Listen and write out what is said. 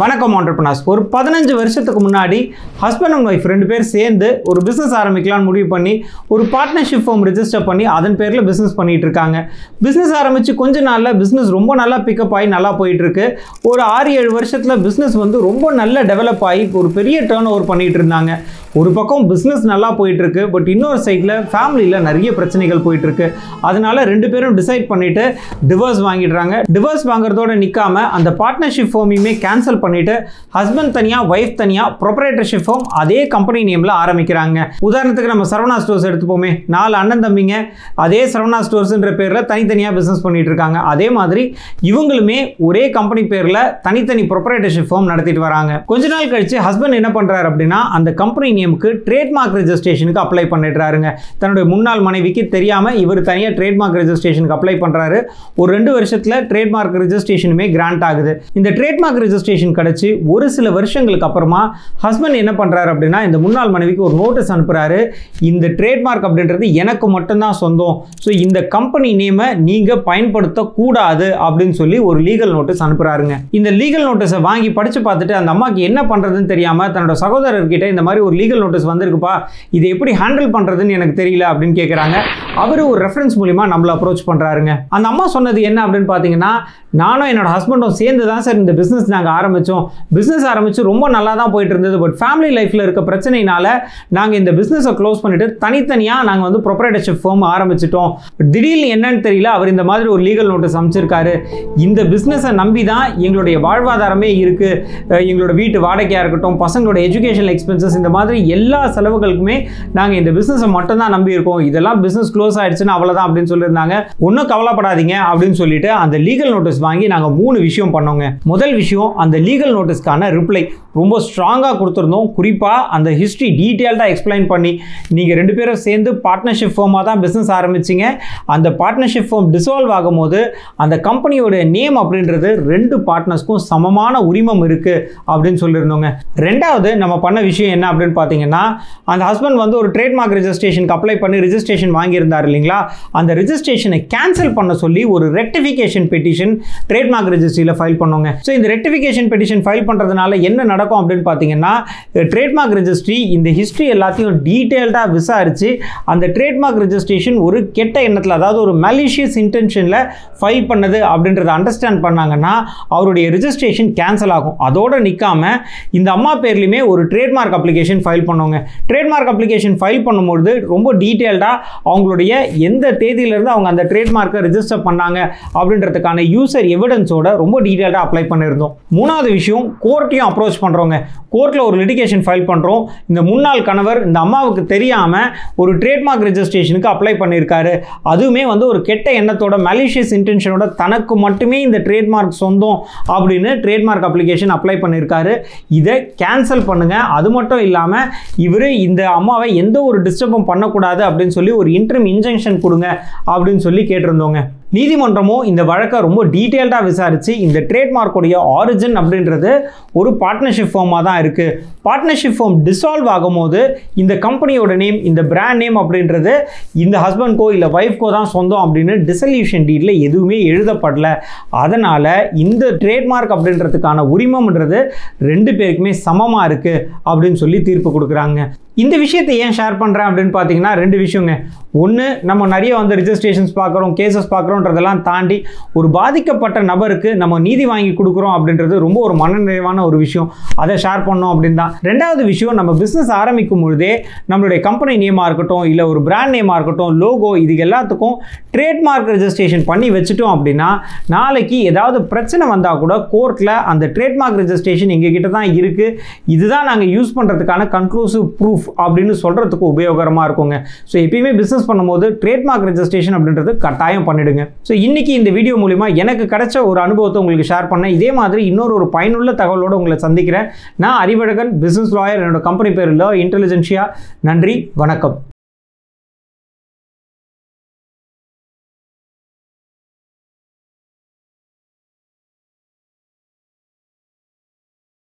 வணக்கம் entrepreneurs. ஒரு 15 வருஷத்துக்கு முன்னாடி ஹஸ்பண்ட் அண்ட் ஒய்ஃப் ரெண்டு பேர் சேர்ந்து ஒரு பிசினஸ் ஆரம்பிக்கலாம்னு முடிவு பண்ணி ஒரு பார்ட்னர்ஷிப் ஃபார்ம் ரெஜிஸ்டர் பண்ணி அதன் பேர்ல பிசினஸ் பண்ணிட்டு இருக்காங்க. பிசினஸ் ஆரம்பிச்சு கொஞ்ச நாள்ல பிசினஸ் ரொம்ப நல்லா பிக்கப் ஆகி நல்லா போயிட்டு இருக்கு. ஒரு 6-7 வருஷத்துல பிசினஸ் ரொம்ப நல்ல டெவலப் ஆகி ஒரு பெரிய டர்ன் ஓவர் பண்ணிட்டு இருந்தாங்க. ஒரு பக்கம் பிசினஸ் நல்லா போயிட்டு இருக்கு, பட் இன்னொரு சைட்ல ஃபேமிலியில நிறைய பிரச்சனைகள் போயிட்டு இருக்கு. அதனால ரெண்டு பேரும் டிசைட் பண்ணிட்டு டிவோர்ஸ் வாங்கிடுறாங்க. டிவோர்ஸ் வாங்குறதோட நிக்காம அந்த பார்ட்னர்ஷிப் ஃபார்மையுமே கேன்சல் பண்ணிட்டு ஹஸ்பண்ட் தனியா வைஃப் தனியா ப்ரொப்ரைட்டர்ஷிப் ஃபார்ம் அதே கம்பெனி நேம்ல ஆரம்பிக்கிறாங்க. உதாரணத்துக்கு நம்ம சரவணா ஸ்டோர்ஸ் எடுத்துப்போமே, 4 அண்ணன் தம்பிங்க அதே சரவணா ஸ்டோர்ஸ்ன்ற பேர்ல தனித்தனியா பிசினஸ் பண்ணிட்டு இருக்காங்க. அதே மாதிரி இவங்களுமே ஒரே கம்பெனி பேர்ல தனித்தனி ப்ரொப்ரைட்டர்ஷிப் ஃபார்ம் நடத்திட்டு வராங்க. கொஞ்ச நாள் கழிச்சு ஹஸ்பண்ட் என்ன பண்றாரு அப்படின்னா அந்த கம்பெனி நேமுக்கு ட்ரேட்மார்க் ரெஜிஸ்ட்ரேஷனுக்கு அப்ளை பண்ணிடுறாருங்க. தன்னுடைய முன்னாள் மனைவிக்கு தெரியாம இவர் தனியா ட்ரேட்மார்க் ரெஜிஸ்ட்ரேஷனுக்கு அப்ளை பண்றாரு. ஒரு 2 வருஷத்துல ட்ரேட்மார்க் ரெஜிஸ்ட்ரேஷனுமே கிராண்ட் ஆகுது. இந்த ட்ரேட்மார்க் ரெஜிஸ்ட்ரேஷன் கிடைச்சு ஒரு சில வருஷங்களுக்கு அப்புறமா ஹஸ்பண்ட் என்ன பண்றாரு அப்படின்னா இந்த முன்னாள் மனைவிக்கு ஒரு நோட்டீஸ் அனுப்புறாரு. இந்த ட்ரேட்மார்க் அப்படின்றது எனக்கு மட்டும்தான் சொந்தம், ஸோ இந்த கம்பெனி நேமை நீங்க பயன்படுத்த கூடாது அப்படின்னு சொல்லி ஒரு லீகல் நோட்டீஸ் அனுப்புறாருங்க. இந்த லீகல் நோட்டீஸை வாங்கி படிச்சு பார்த்துட்டு அந்த அம்மாக்கு என்ன பண்றதுன்னு தெரியாம தன்னோட சகோதரர்கிட்ட இந்த மாதிரி ஒரு லீகல் நோட்டீஸ் வந்திருக்குப்பா, இதை எப்படி ஹேண்டில் பண்றதுன்னு எனக்கு தெரியல அப்படின்னு கேட்குறாங்க. அவரு ஒரு ரெஃபரன்ஸ் மூலியமா நம்மள அப்ரோச் பண்றாருங்க. அந்த அம்மா சொன்னது என்ன அப்படின்னு பார்த்தீங்கன்னா, நானும் என்னோட ஹஸ்பண்டும் சேர்ந்து தான் சார் இந்த பிசினஸ் நாங்கள் ஆரம்பிச்சோம். பிசினஸ் ஆரம்பிச்சு ரொம்ப நல்லா தான் போயிட்டு இருந்தது, பட் ஃபேமிலி லைஃப்ல இருக்க பிரச்சனைனால நாங்கள் இந்த பிசினஸை க்ளோஸ் பண்ணிட்டு தனித்தனியாக நாங்கள் ப்ரொப்ரைட்டர்ஷிப் ஃபார்ம் ஆரம்பிச்சிட்டோம். திடீர்னு என்னன்னு தெரியல அவர் இந்த மாதிரி ஒரு லீகல் நோட்டீஸ் அமைச்சிருக்காரு. இந்த பிசினஸை நம்பி தான் எங்களுடைய வாழ்வாதாரமே இருக்கு. எங்களோட வீட்டு வாடகையாக இருக்கட்டும், பசங்களோட எஜுகேஷன் எக்ஸ்பென்சஸ், இந்த மாதிரி எல்லா செலவுகளுக்குமே நாங்கள் இந்த பிசினஸை மட்டும் தான் நம்பி இருக்கோம். இதெல்லாம் பிசினஸ் க்ளோஸ் ஆயிடுச்சுன்னா அவ்வளோதான் அப்படின்னு சொல்லியிருந்தாங்க. ஒன்றும் கவலைப்படாதீங்க அப்படின்னு சொல்லிட்டு அந்த லீகல் நோட்டீஸ் வாங்கி நாங்கள் 3 விஷயம் பண்ணோங்க. முதல் விஷயம், அந்த லீகல் நோட்டீஸ்க்கான ரிப்ளை ரொம்ப ஸ்ட்ராங்காக கொடுத்துருந்தோம். குறிப்பாக அந்த ஹிஸ்ட்ரி டீட்டெயில்டாக எக்ஸ்பிளைன் பண்ணி நீங்கள் 2 பேரும் சேர்ந்து பார்ட்னர்ஷிப் ஃபார்மாக தான் பிஸ்னஸ் ஆரம்பிச்சிங்க. அந்த பார்ட்னர்ஷிப் ஃபார்ம் டிசால்வ் ஆகும்போது அந்த கம்பெனியோட நேம் அப்படின்றது 2 பார்ட்னர்ஸ்க்கும் சமமான உரிமம் இருக்குது அப்படின்னு சொல்லியிருந்தோங்க. ரெண்டாவது நம்ம பண்ண விஷயம் என்ன அப்படின்னு பார்த்தீங்கன்னா, அந்த ஹஸ்பண்ட் ஒரு ட்ரேட்மார்க் ரெஜிஸ்ட்ரேஷனுக்கு அப்ளை பண்ணி ரெஜிஸ்ட்ரேஷன் வாங்கியிருந்தார் இல்லைங்களா, அந்த ரெஜிஸ்ட்ரேஷனை கேன்சல் பண்ண சொல்லி ஒரு ரெக்டிஃபிகேஷன் பெட்டிஷன் ட்ரேட்மார்க் ரெஜிஸ்ட்ரியில் ஃபைல் பண்ணோங்க. ஸோ இந்த ரெக்டிஃபிகேஷன் பெட்டிஷன் ஃபைல் பண்ணுறதுனால என்ன நடக்கும் அப்படின்னு பார்த்தீங்கன்னா, ட்ரேட்மார்க் ரெஜிஸ்ட்ரி இந்த ஹிஸ்ட்ரி எல்லாத்தையும் டீட்டெயில்டாக விசாரித்து அந்த ட்ரேட்மார்க் ரெஜிஸ்ட்ரேஷன் ஒரு கெட்ட எண்ணத்தில், அதாவது ஒரு மலிஷியஸ் இன்டென்ஷனில் ஃபைல் பண்ணது அப்படின்றத அண்டர்ஸ்டாண்ட் பண்ணாங்கன்னா அவருடைய ரெஜிஸ்ட்ரேஷன் கேன்சல் ஆகும். அதோடு நிற்காம இந்த அம்மா பேர்லையுமே ஒரு ட்ரேட்மார்க் அப்ளிகேஷன் ஃபைல் பண்ணுவாங்க. ட்ரேட்மார்க் அப்ளிகேஷன் ஃபைல் பண்ணும்போது ரொம்ப டீட்டெயில்டாக அவங்களுடைய எந்த தேதியிலிருந்து அவங்க அந்த ட்ரேட்மார்க்கை ரெஜிஸ்டர் பண்ணாங்க அப்படின்றதுக்கான யூசர் எவிடன்ஸோட ரொம்ப டீட்டெயில்டாக அப்ளை பண்ணியிருந்தோம். மூணாவது விஷயம், கோர்ட்டையும் அப்ரோச் பண்ணுறோங்க. கோர்ட்டில் ஒரு லிட்டிகேஷன் ஃபைல் பண்ணுறோம். இந்த முன்னாள் கணவர் இந்த அம்மாவுக்கு தெரியாமல் ஒரு ட்ரேட்மார்க் ரெஜிஸ்ட்ரேஷனுக்கு அப்ளை பண்ணியிருக்காரு. அதுவுமே ஒரு கெட்ட எண்ணத்தோட மலிஷியஸ் இன்டென்ஷனோட தனக்கு மட்டுமே இந்த ட்ரேட்மார்க் சொந்தம் அப்படின்னு ட்ரேட்மார்க் அப்ளிகேஷன் அப்ளை பண்ணியிருக்காரு. இதை கேன்சல் பண்ணுங்க. அது மட்டும் இல்லாமல் இவர் இந்த அம்மாவை எந்த ஒரு டிஸ்டர்பும் பண்ணக்கூடாது அப்படின்னு சொல்லி ஒரு இன்டரிம் இன்ஜெக்ஷன் கொடுங்க அப்படின்னு சொல்லி கேட்டிருந்தோங்க. நீதிமன்றமும் இந்த வழக்கை ரொம்ப டீட்டெயில்டாக விசாரித்து இந்த ட்ரேட்மார்க்குடைய ஆரிஜின் அப்படின்றது ஒரு பார்ட்னர்ஷிப் ஃபார்மாக தான் இருக்குது. பார்ட்னர்ஷிப் ஃபார்ம் டிசால்வ் ஆகும்போது இந்த கம்பெனியோட நேம், இந்த பிராண்ட் நேம் அப்படின்றது இந்த ஹஸ்பண்ட்கோ இல்லை ஒய்ஃப்கோ தான் சொந்தம் அப்படின்னு டிசல்யூஷன் டீடில் எதுவுமே எழுதப்படல. அதனால் இந்த ட்ரேட்மார்க் அப்படின்றதுக்கான உரிமம்ன்றது 2 பேருக்குமே சமமாக இருக்குது அப்படின்னு சொல்லி தீர்ப்பு கொடுக்குறாங்க. இந்த விஷயத்தை ஏன் ஷேர் பண்ணுறேன் அப்படின்னு பார்த்தீங்கன்னா 2 விஷயங்க. ஒன்று, நம்ம நிறைய ரிஜிஸ்ட்ரேஷன்ஸ் பார்க்குறோம், கேசஸ் பார்க்குறோன்றதெல்லாம் தாண்டி ஒரு பாதிக்கப்பட்ட நபருக்கு நம்ம நீதி வாங்கி கொடுக்குறோம் அப்படின்றது ரொம்ப ஒரு மனநிறைவான ஒரு விஷயம். அதை ஷேர் பண்ணோம் அப்படின்னு தான். ரெண்டாவது விஷயம், நம்ம பிஸ்னஸ் ஆரம்பிக்கும் பொழுதே நம்மளுடைய கம்பெனி நேமாக இருக்கட்டும், இல்லை ஒரு பிராண்ட் நேமாக இருக்கட்டும், லோகோ, இது எல்லாத்துக்கும் ட்ரேட்மார்க் ரெஜிஸ்ட்ரேஷன் பண்ணி வச்சுட்டோம் அப்படின்னா நாளைக்கு ஏதாவது பிரச்சனை வந்தால் கூட கோர்ட்டில் அந்த ட்ரேட்மார்க் ரெஜிஸ்ட்ரேஷன் எங்ககிட்ட தான் இருக்குது, இதுதான் நாங்கள் யூஸ் பண்ணுறதுக்கான கன்க்ளூசிவ் ப்ரூஃப் அப்படின்னு சொல்றதுக்கு உபயோகரமாக இருக்குங்க. ஸோ எப்பயுமே பிஸ்னஸ் பண்ணும்போது ட்ரேட்மார்க் ரெஜிஸ்ட்ரேஷன் அப்படின்றது கட்டாயம் பண்ணிடுங்க. ஸோ இன்னைக்கு இந்த வீடியோ மூலிமா எனக்கு கிடைச்ச ஒரு அனுபவத்தை உங்களுக்கு ஷேர் பண்ணேன். இதே மாதிரி இன்னொரு பயனுள்ள தகவலோடு உங்களை சந்திக்கிறேன். நான் அறிவழகன், பிசினஸ் லாயர். என்னோட கம்பெனி பேர் லா இன்டெலிஜென்ஷியா. நன்றி, வணக்கம்.